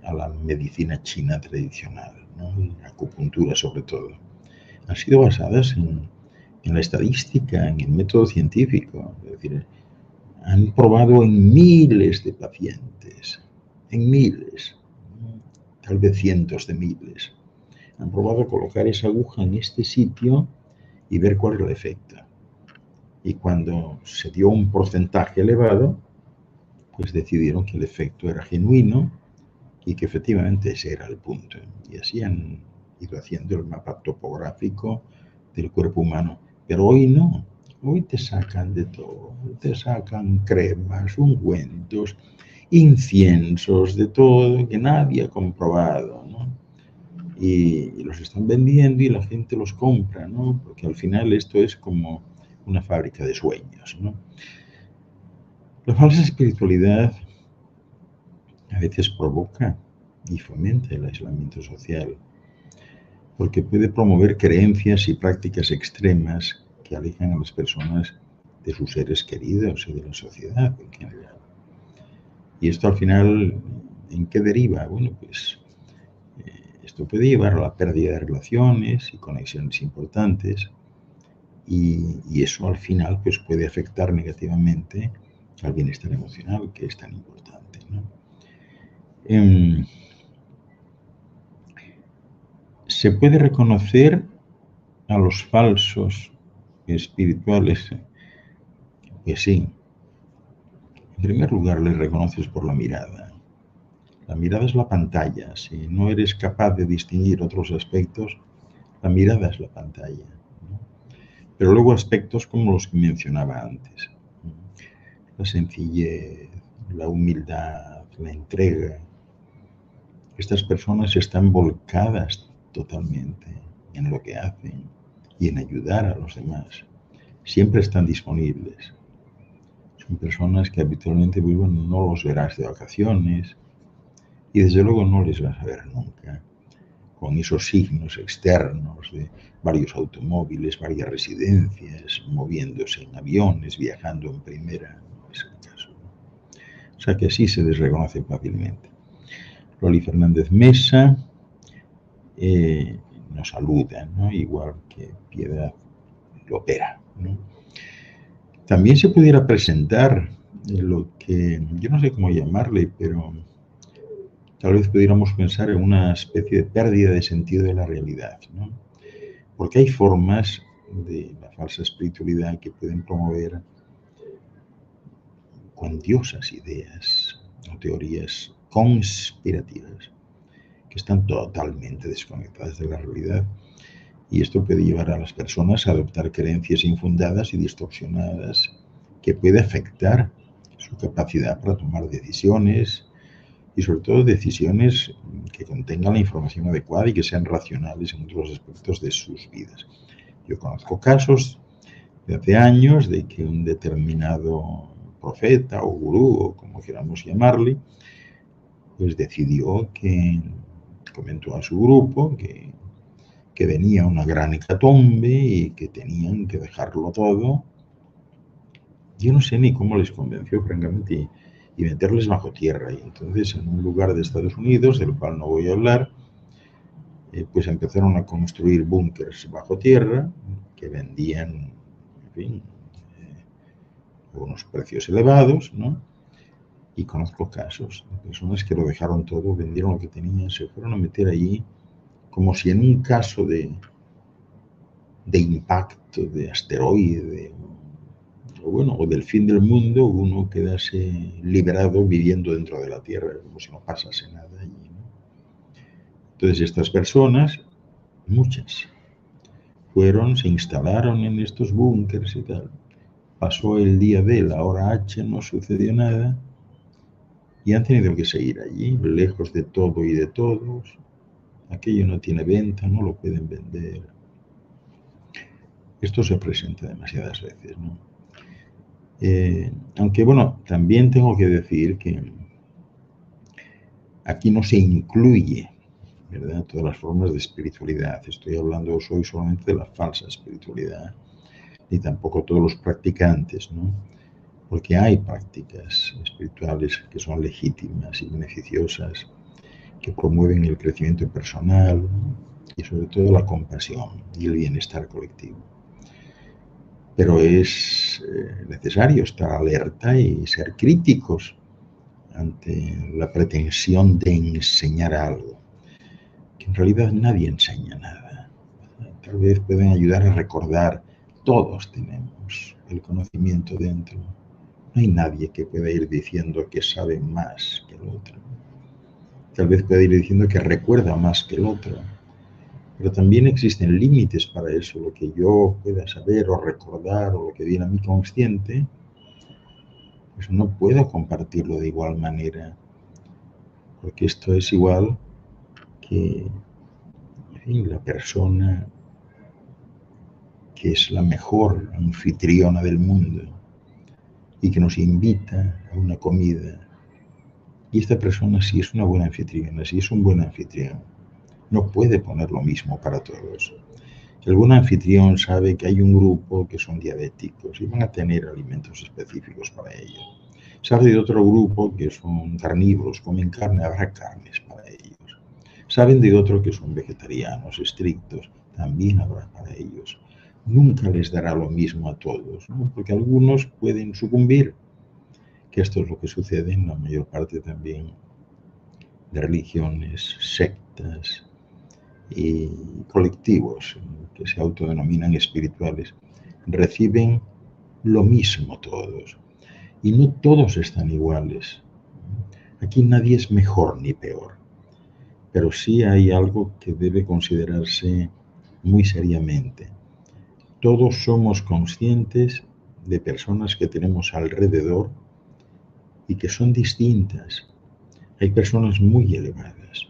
B: a la medicina china tradicional, ¿no? Y la acupuntura sobre todo. Han sido basadas en la estadística, en el método científico. Es decir, han probado en miles de pacientes, en miles, tal vez cientos de miles. Han probado colocar esa aguja en este sitio y ver cuál era el efecto. Y cuando se dio un porcentaje elevado, pues decidieron que el efecto era genuino y que efectivamente ese era el punto. Y así han ido haciendo el mapa topográfico del cuerpo humano. Pero hoy no. Hoy te sacan de todo. Te sacan cremas, ungüentos, inciensos, de todo que nadie ha comprobado, ¿no? Y los están vendiendo y la gente los compra, ¿no? Porque al final esto es como una fábrica de sueños, ¿no? La falsa espiritualidad a veces provoca y fomenta el aislamiento social, porque puede promover creencias y prácticas extremas que alejan a las personas de sus seres queridos y de la sociedad en general. Y esto al final, ¿en qué deriva? Bueno, pues esto puede llevar a la pérdida de relaciones y conexiones importantes, y eso al final pues puede afectar negativamente al bienestar emocional, que es tan importante, ¿no? Se puede reconocer a los falsos espirituales, pues sí. En primer lugar, les reconoces por la mirada. La mirada es la pantalla. Si no eres capaz de distinguir otros aspectos, la mirada es la pantalla, ¿no? Pero luego aspectos como los que mencionaba antes. La sencillez, la humildad, la entrega. Estas personas están volcadas totalmente en lo que hacen y en ayudar a los demás. Siempre están disponibles. Son personas que habitualmente no los verás de vacaciones y desde luego no les vas a ver nunca con esos signos externos de varios automóviles, varias residencias, moviéndose en aviones, viajando en primera. No es el caso, ¿no? O sea que así se les reconoce fácilmente. Loli Fernández Mesa nos saluda, ¿no? Igual que Piedad Lopera, ¿no? También se pudiera presentar lo que, yo no sé cómo llamarle, pero tal vez pudiéramos pensar en una especie de pérdida de sentido de la realidad, ¿no? Porque hay formas de la falsa espiritualidad que pueden promover cuantiosas ideas o teorías conspirativas que están totalmente desconectadas de la realidad. Y esto puede llevar a las personas a adoptar creencias infundadas y distorsionadas que puede afectar su capacidad para tomar decisiones y sobre todo decisiones que contengan la información adecuada y que sean racionales en otros aspectos de sus vidas. Yo conozco casos de hace años de que un determinado profeta o gurú, o como queramos llamarle, pues decidió que comentó a su grupo que venía una gran hecatombe y que tenían que dejarlo todo. Yo no sé ni cómo les convenció, francamente, y meterles bajo tierra. Y entonces, en un lugar de Estados Unidos, del cual no voy a hablar, pues empezaron a construir búnkers bajo tierra que vendían, en fin, a unos precios elevados, ¿no? Y conozco casos de personas que lo dejaron todo, vendieron lo que tenían, se fueron a meter allí como si en un caso de impacto, de asteroide, o del fin del mundo, uno quedase liberado viviendo dentro de la Tierra, como si no pasase nada allí, ¿no? Entonces estas personas, muchas, se instalaron en estos búnkers y tal. Pasó el día D, la hora H, no sucedió nada y han tenido que seguir allí, lejos de todo y de todos, aquello no tiene venta, no lo pueden vender. Esto se presenta demasiadas veces, ¿no? Aunque bueno, también tengo que decir que aquí no se incluye, ¿verdad?, todas las formas de espiritualidad. Estoy hablando hoy solamente de la falsa espiritualidad, ni tampoco todos los practicantes, ¿no? Porque hay prácticas espirituales que son legítimas y beneficiosas, que promueven el crecimiento personal y sobre todo la compasión y el bienestar colectivo. Pero es necesario estar alerta y ser críticos ante la pretensión de enseñar algo, que en realidad nadie enseña nada. Tal vez pueden ayudar a recordar, todos tenemos el conocimiento dentro. No hay nadie que pueda ir diciendo que sabe más que el otro. Tal vez pueda ir diciendo que recuerda más que el otro. Pero también existen límites para eso. Lo que yo pueda saber o recordar o lo que viene a mi consciente, pues no puedo compartirlo de igual manera. Porque esto es igual que, en fin, la persona que es la mejor anfitriona del mundo y que nos invita a una comida. Y esta persona, si es una buena anfitriona, si es un buen anfitrión, no puede poner lo mismo para todos. El buen anfitrión sabe que hay un grupo que son diabéticos y van a tener alimentos específicos para ellos. Sabe de otro grupo que son carnívoros, comen carne, habrá carnes para ellos. Saben de otro que son vegetarianos estrictos, también habrá para ellos. Nunca les dará lo mismo a todos, ¿no? Porque algunos pueden sucumbir, que esto es lo que sucede en la mayor parte también de religiones, sectas y colectivos que se autodenominan espirituales. Reciben lo mismo todos y no todos están iguales. Aquí nadie es mejor ni peor, pero sí hay algo que debe considerarse muy seriamente. Todos somos conscientes de personas que tenemos alrededor y que son distintas. Hay personas muy elevadas.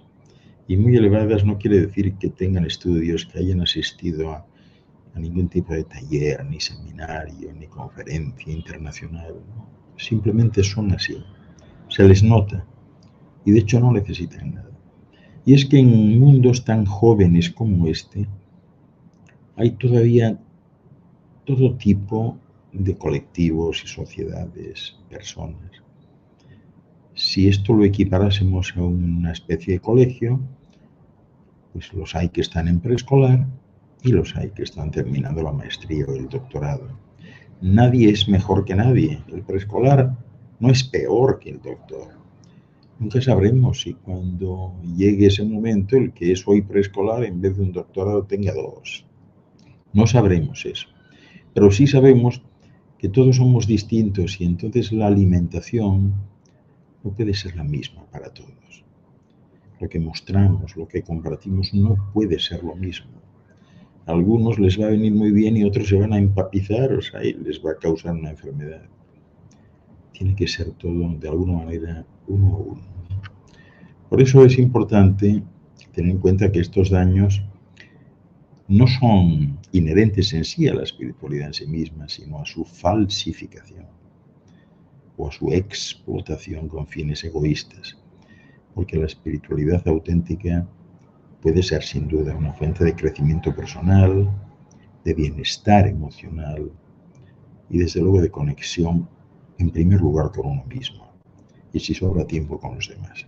B: Y muy elevadas no quiere decir que tengan estudios, que hayan asistido a ningún tipo de taller, ni seminario, ni conferencia internacional. Simplemente son así. Se les nota. Y de hecho no necesitan nada. Y es que en mundos tan jóvenes como este, hay todavía todo tipo de colectivos y sociedades, personas. Si esto lo equiparásemos a una especie de colegio, pues los hay que están en preescolar y los hay que están terminando la maestría o el doctorado. Nadie es mejor que nadie. El preescolar no es peor que el doctor. Nunca sabremos si cuando llegue ese momento el que es hoy preescolar en vez de un doctorado tenga 2. No sabremos eso. Pero sí sabemos que todos somos distintos y entonces la alimentación no puede ser la misma para todos. Lo que mostramos, lo que compartimos no puede ser lo mismo. A algunos les va a venir muy bien y otros se van a empapizar, o sea, y les va a causar una enfermedad. Tiene que ser todo de alguna manera uno a uno. Por eso es importante tener en cuenta que estos daños no son inherentes en sí a la espiritualidad en sí misma, sino a su falsificación o a su explotación con fines egoístas. Porque la espiritualidad auténtica puede ser sin duda una fuente de crecimiento personal, de bienestar emocional y desde luego de conexión en primer lugar con uno mismo y si sobra tiempo con los demás.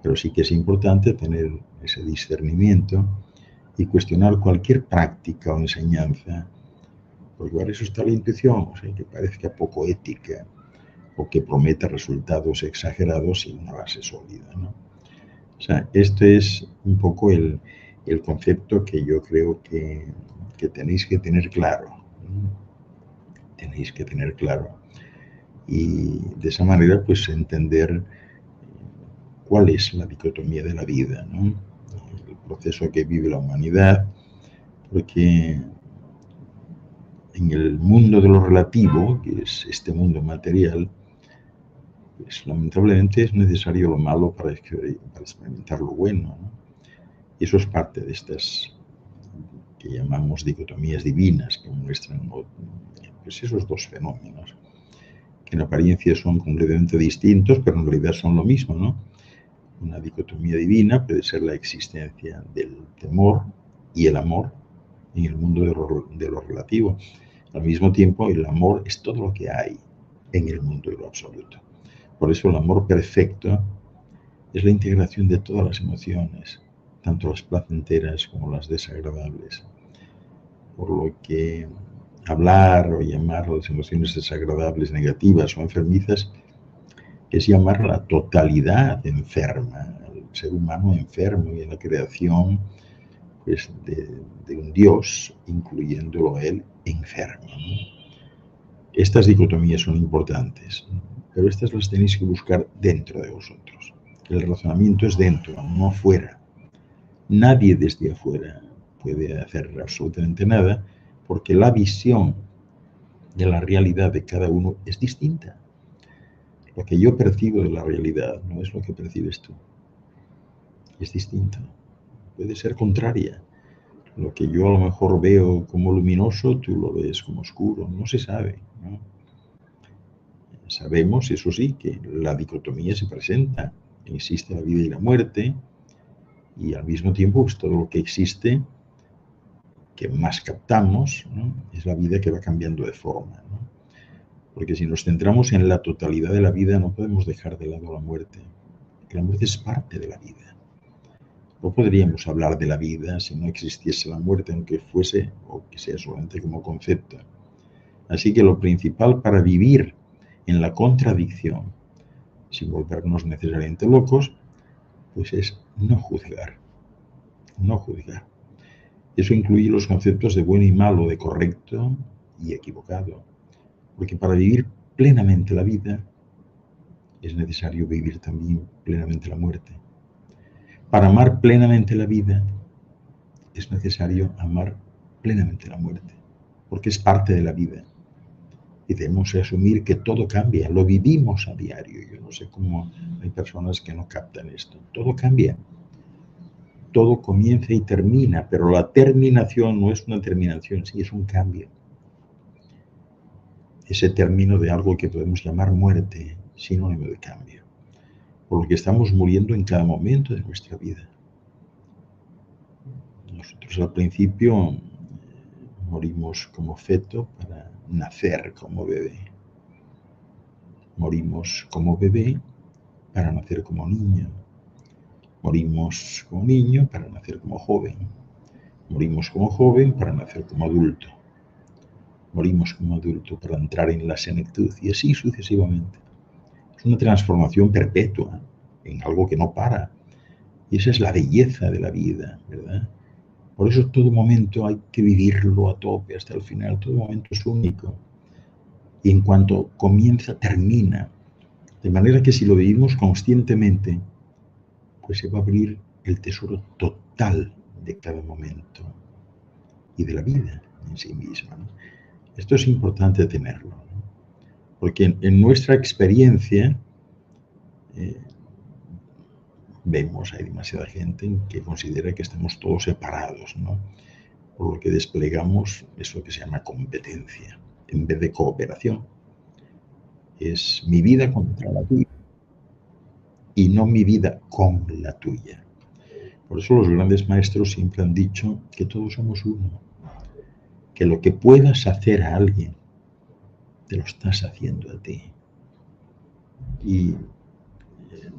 B: Pero sí que es importante tener ese discernimiento y cuestionar cualquier práctica o enseñanza, porque para eso está la intuición, o sea, que parezca poco ética o que prometa resultados exagerados sin una base sólida, ¿no? O sea, esto es un poco el concepto que yo creo que tenéis que tener claro, ¿no? Tenéis que tener claro. Y de esa manera, pues, entender cuál es la dicotomía de la vida, ¿no? El proceso que vive la humanidad, porque en el mundo de lo relativo, que es este mundo material, pues lamentablemente es necesario lo malo para experimentar lo bueno, ¿no? Y eso es parte de estas que llamamos dicotomías divinas, que muestran pues esos dos fenómenos, que en apariencia son completamente distintos, pero en realidad son lo mismo, ¿no? Una dicotomía divina puede ser la existencia del temor y el amor en el mundo de lo relativo. Al mismo tiempo, el amor es todo lo que hay en el mundo de lo absoluto. Por eso el amor perfecto es la integración de todas las emociones, tanto las placenteras como las desagradables. Por lo que hablar o llamar a las emociones desagradables, negativas o enfermizas es llamar a la totalidad enferma, al ser humano enfermo y a la creación pues, de un Dios, incluyéndolo a él, enfermo, ¿no? Estas dicotomías son importantes, pero estas las tenéis que buscar dentro de vosotros. El razonamiento es dentro, no afuera. Nadie desde afuera puede hacer absolutamente nada porque la visión de la realidad de cada uno es distinta. Lo que yo percibo de la realidad no es lo que percibes tú. Es distinta. Puede ser contraria. Lo que yo a lo mejor veo como luminoso, tú lo ves como oscuro. No se sabe, ¿no? Sabemos, eso sí, que la dicotomía se presenta. Existe la vida y la muerte, y al mismo tiempo pues, todo lo que existe, que más captamos, ¿no? Es la vida que va cambiando de forma, ¿no? Porque si nos centramos en la totalidad de la vida, no podemos dejar de lado la muerte. La muerte es parte de la vida. No podríamos hablar de la vida si no existiese la muerte, aunque fuese o que sea solamente como concepto. Así que lo principal para vivir en la contradicción, sin volvernos necesariamente locos, pues es no juzgar. No juzgar. Eso incluye los conceptos de bueno y malo, de correcto y equivocado. Porque para vivir plenamente la vida es necesario vivir también plenamente la muerte. Para amar plenamente la vida es necesario amar plenamente la muerte, porque es parte de la vida. Y debemos asumir que todo cambia, lo vivimos a diario. Yo no sé cómo hay personas que no captan esto. Todo cambia. Todo comienza y termina, pero la terminación no es una terminación, sí, es un cambio. Ese término de algo que podemos llamar muerte, sinónimo de cambio. Por lo que estamos muriendo en cada momento de nuestra vida. Nosotros al principio morimos como feto para nacer como bebé. Morimos como bebé para nacer como niño. Morimos como niño para nacer como joven. Morimos como joven para nacer como adulto. Morimos como adulto para entrar en la senectud y así sucesivamente. Es una transformación perpetua en algo que no para. Y esa es la belleza de la vida, ¿verdad? Por eso todo momento hay que vivirlo a tope hasta el final. Todo momento es único. Y en cuanto comienza, termina. De manera que si lo vivimos conscientemente, pues se va a abrir el tesoro total de cada momento y de la vida en sí misma, ¿no? Esto es importante tenerlo, ¿no? Porque en nuestra experiencia vemos, hay demasiada gente que considera que estamos todos separados, ¿no? Por lo que desplegamos eso que se llama competencia, en vez de cooperación. Es mi vida contra la tuya y no mi vida con la tuya. Por eso los grandes maestros siempre han dicho que todos somos uno, que lo que puedas hacer a alguien, te lo estás haciendo a ti. Y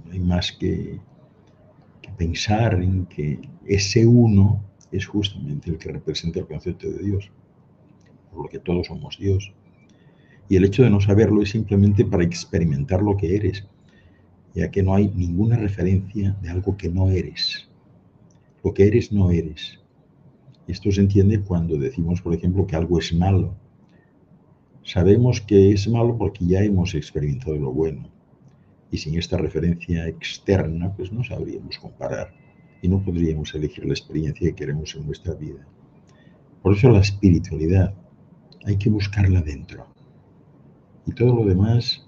B: no hay más que pensar en que ese uno es justamente el que representa el concepto de Dios, por lo que todos somos Dios. Y el hecho de no saberlo es simplemente para experimentar lo que eres, ya que no hay ninguna referencia de algo que no eres. Lo que eres no eres. Esto se entiende cuando decimos, por ejemplo, que algo es malo. Sabemos que es malo porque ya hemos experimentado lo bueno. Y sin esta referencia externa, pues no sabríamos comparar y no podríamos elegir la experiencia que queremos en nuestra vida. Por eso la espiritualidad hay que buscarla dentro. Y todo lo demás,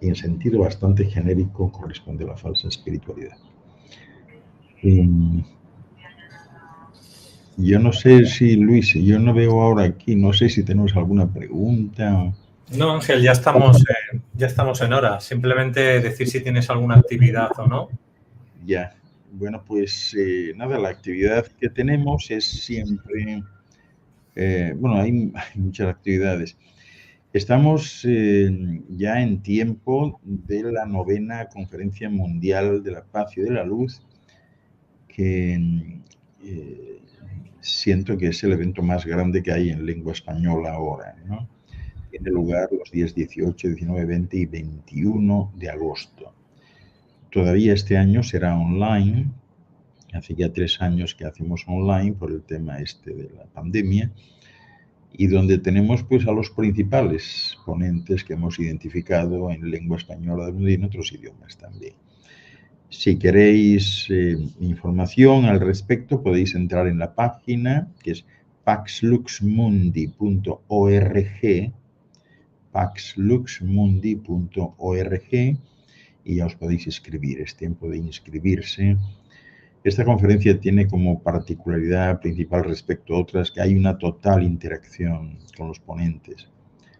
B: en sentido bastante genérico, corresponde a la falsa espiritualidad. Yo no sé si, Luis, yo no veo ahora aquí, no sé si tenemos alguna pregunta.
A: No, Ángel, ya estamos en hora. Simplemente decir si tienes alguna actividad o no.
B: Ya, bueno, pues nada, la actividad que tenemos es siempre, bueno, hay muchas actividades. Estamos ya en tiempo de la 9ª Conferencia Mundial de la Paz y de la Luz, que siento que es el evento más grande que hay en lengua española ahora, ¿no? Tiene lugar los días 18, 19, 20 y 21 de agosto. Todavía este año será online. Hace ya 3 años que hacemos online por el tema de la pandemia, y donde tenemos pues a los principales ponentes que hemos identificado en lengua española y en otros idiomas también. Si queréis información al respecto, podéis entrar en la página, que es paxluxmundi.org, paxluxmundi.org, y ya os podéis inscribir. Es tiempo de inscribirse. Esta conferencia tiene como particularidad principal respecto a otras que hay una total interacción con los ponentes.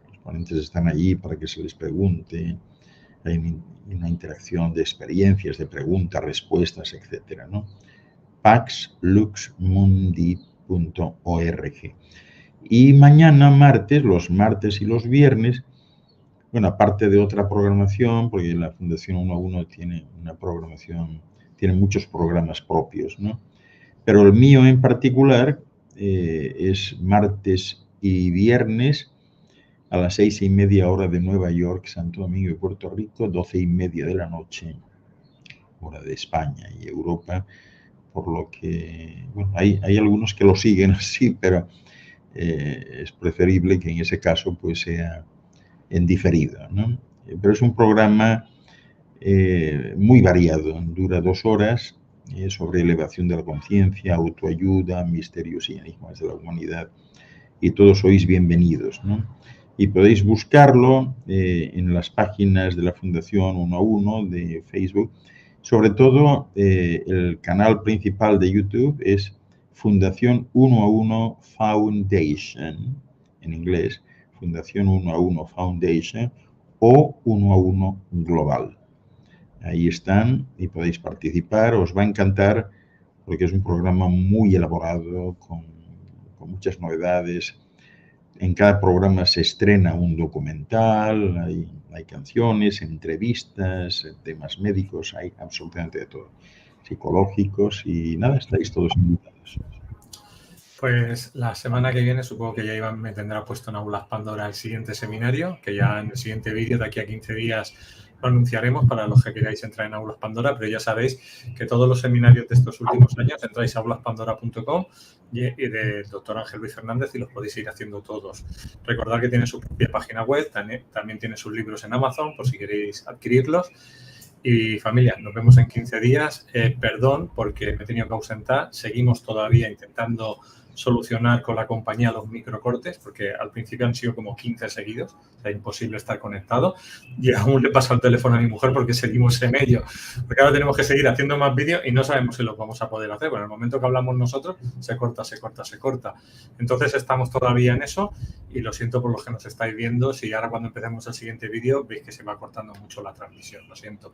B: Los ponentes están allí para que se les pregunte, hay una interacción de experiencias, de preguntas, respuestas, etcétera, ¿no? paxluxmundi.org. Y mañana, martes, los martes y los viernes, bueno, aparte de otra programación, porque la Fundación 1 a 1 tiene una programación, tiene muchos programas propios, ¿no? Pero el mío en particular es martes y viernes a las 6:30 hora de Nueva York, Santo Domingo y Puerto Rico, 12:30 de la noche, hora de España y Europa, por lo que, bueno, hay algunos que lo siguen así, pero es preferible que en ese caso pues sea en diferido, ¿no? Pero es un programa muy variado, dura 2 horas, sobre elevación de la conciencia, autoayuda, misterios y enigmas de la humanidad, y todos sois bienvenidos, ¿no? Y podéis buscarlo en las páginas de la Fundación 1 a 1 de Facebook. Sobre todo, el canal principal de YouTube es Fundación 1 a 1 Foundation, en inglés, Fundación 1 a 1 Foundation o 1 a 1 Global. Ahí están y podéis participar, os va a encantar porque es un programa muy elaborado, con muchas novedades. En cada programa se estrena un documental, hay canciones, entrevistas, temas médicos, hay absolutamente de todo, psicológicos, y nada, estáis todos invitados.
A: Pues la semana que viene supongo que ya Iván me tendrá puesto en Aulas Pandora el siguiente seminario, que ya en el siguiente vídeo de aquí a 15 días lo anunciaremos para los que queráis entrar en Aulas Pandora, pero ya sabéis que todos los seminarios de estos últimos años entráis a aulaspandora.com y del doctor Ángel Luis Fernández y los podéis ir haciendo todos. Recordad que tiene su propia página web, también tiene sus libros en Amazon por si queréis adquirirlos. Y familia, nos vemos en 15 días. Perdón porque me he tenido que ausentar. Seguimos todavía intentando solucionar con la compañía los microcortes, porque al principio han sido como 15 seguidos, o sea, imposible estar conectado, y aún le paso el teléfono a mi mujer porque seguimos en ello, porque ahora tenemos que seguir haciendo más vídeos y no sabemos si los vamos a poder hacer, porque en el momento que hablamos nosotros se corta. Entonces estamos todavía en eso y lo siento por los que nos estáis viendo, si ahora cuando empecemos el siguiente vídeo veis que se va cortando mucho la transmisión, lo siento.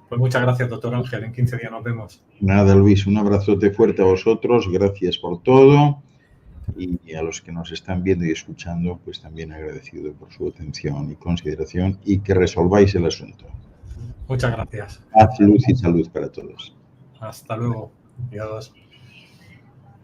A: Pues muchas gracias, doctor Ángel. En 15 días nos vemos.
B: Nada, Luis, un abrazote fuerte a vosotros. Gracias por todo. Y a los que nos están viendo y escuchando, pues también agradecido por su atención y consideración y que resolváis el asunto.
A: Muchas gracias.
B: Paz, luz y salud para todos.
A: Hasta luego. Adiós.